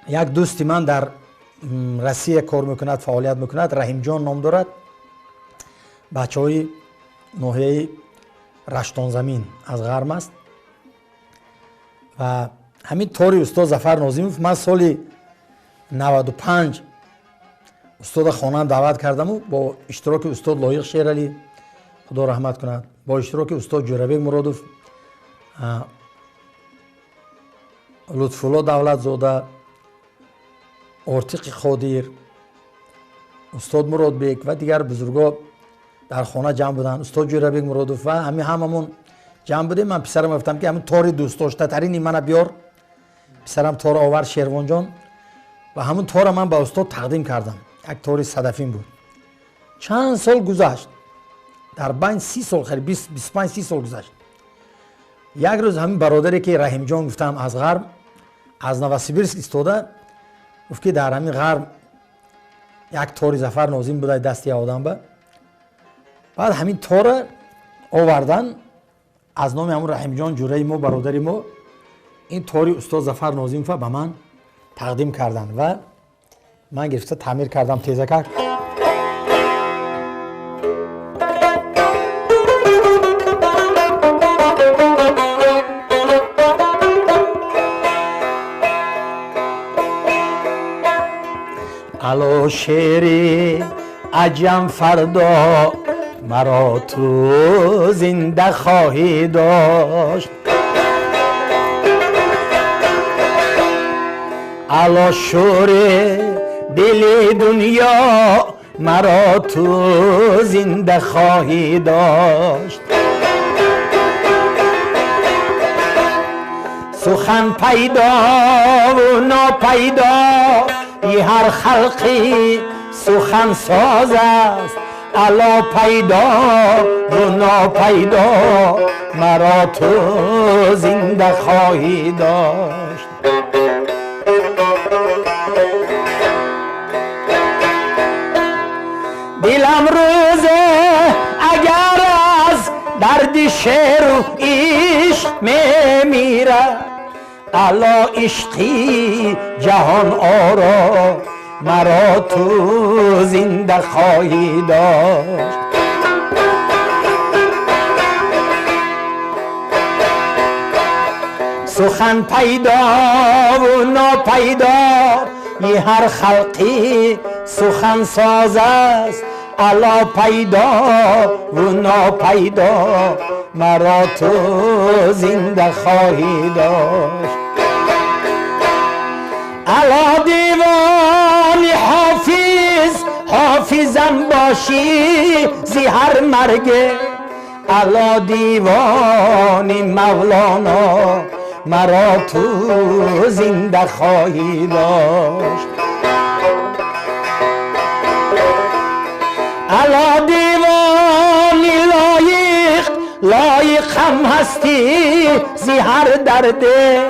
یک دوستی من در روسیه کار میکند، فعالیت میکند، رحیم جان نام دارد. بچه های ناحیه رشتان زمین از غرم است و همین طوری استاد ظفر ناظموف من سالی 95 استاد خانه دعوت کردم و با اشتراک استاد لایق شیرعلی خدا رحمت کند، با اشتراک استاد جورابک مرادوف، لطفالله دولت زاده، ارتق خادیر، استاد مراد بیگ و دیگر بزرگا در خانه جمع بودن، استاد جورابک مرادوف و هممون جمع بودیم. من پسرم گفتم که همون تار دوست داشته ترین منو بیار. پسرم تار آورد شیروان جان و همون تار من به استاد تقدیم کردم. یک تار صدفین بود. چند سال گذشت، در بین 30 سال خیلی 25 30 سال گذشت. یک روز همین برادری که رحیم جان گفتم از غرب از نوسیبیرسک ایستاده گفت که در همین غرب یک تار ظفر ناظم بوده دستی آدم به. بعد همین تار آوردن از نام همون رحیم جان جوره ما برادری ما این تاری استاد ظفر ناظم به من تقدیم کردن و من گرفته تعمیر کردم تیزکک. الا شیری عجم فردا مرا تو زنده خواهی داشت، الا شور دل دنیا مرا تو زنده خواهی داشت. سخن پیدا و ناپیدا ای هر خلقی سخن ساز است، الا پیدا و ناپیدا مرا تو زنده خواهی داشت. دلم روزه اگر از درد شعر و عشق میمیره، الا عشقی جهان آرا مرا تو زنده خواهی داشت. سخن پیدا و ناپیدا یه هر خلقی سخن ساز است، الا پیدا و ناپیدا مرا تو زنده خواهی داشت. الا دیوان حافظ حافظم باشی زی هر مرگه، الا دیوان مولانا مرا تو زنده خواهی داشت. الا دیوانی لایق هم هستی زی هر درده،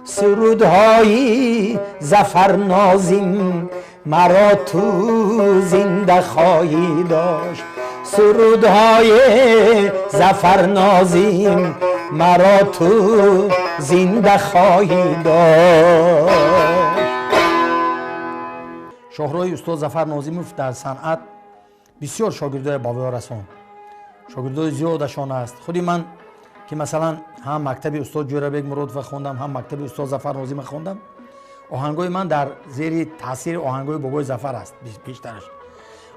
سرودهایی ظفر ناظم مرا تو زنده خواهی داشت. سرودهای ظفر ناظم مرا تو زنده خواهی داشت. شاهراه استاد ظفر ناظموف در صنعت بسیار شاگردای باوقار رساند. شاگردای زیادشان است. خودی من که مثلا هم مکتب استاد جورابک مرادوف خوندم، هم مکتب استاد ظفر ناظم خوندم. آهنگای من در زیر تاثیر آهنگای بابای ظفر است بیشترش.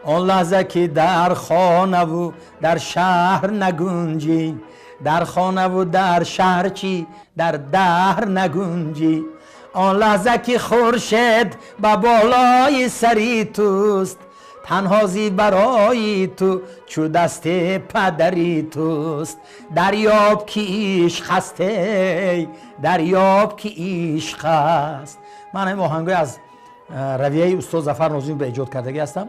آن لحظه که در خانه و در شهر نگنجی، در خانه و در شهر چی در دهر نگنجی، آن لحظه که خورشید به بالای سری توست، تنهازی برای تو چو دست پدری توست. دریاب که عشق هسته، دریاب که عشق است. من این آهنگای از رویه استاد ظفر ناظم به ایجاد کردگی هستم.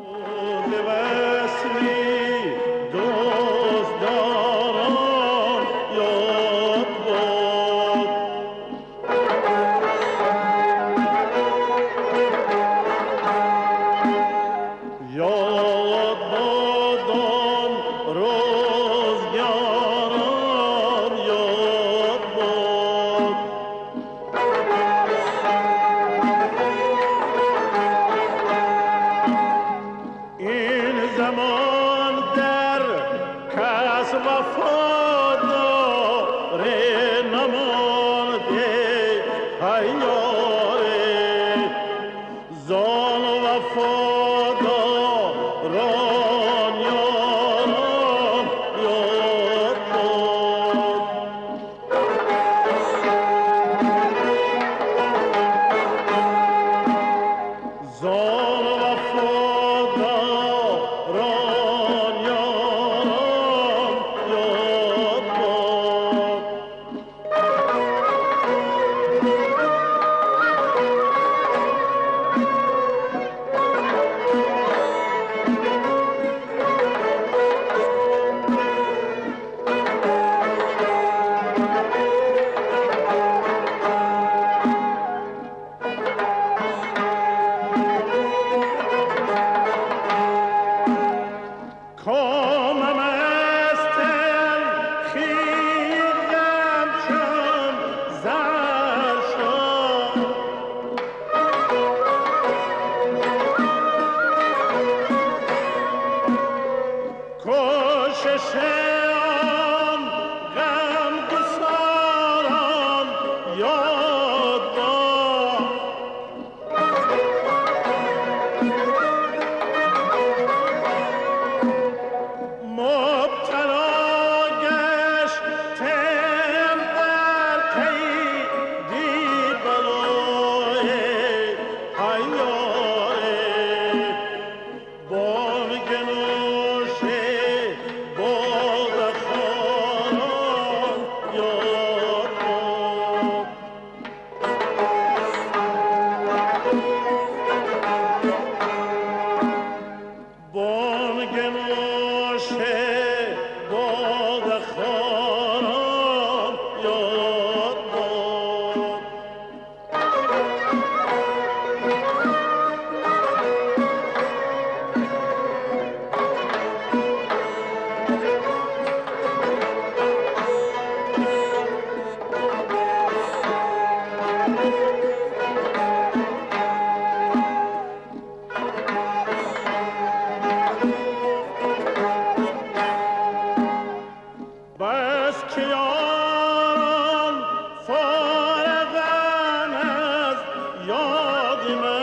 من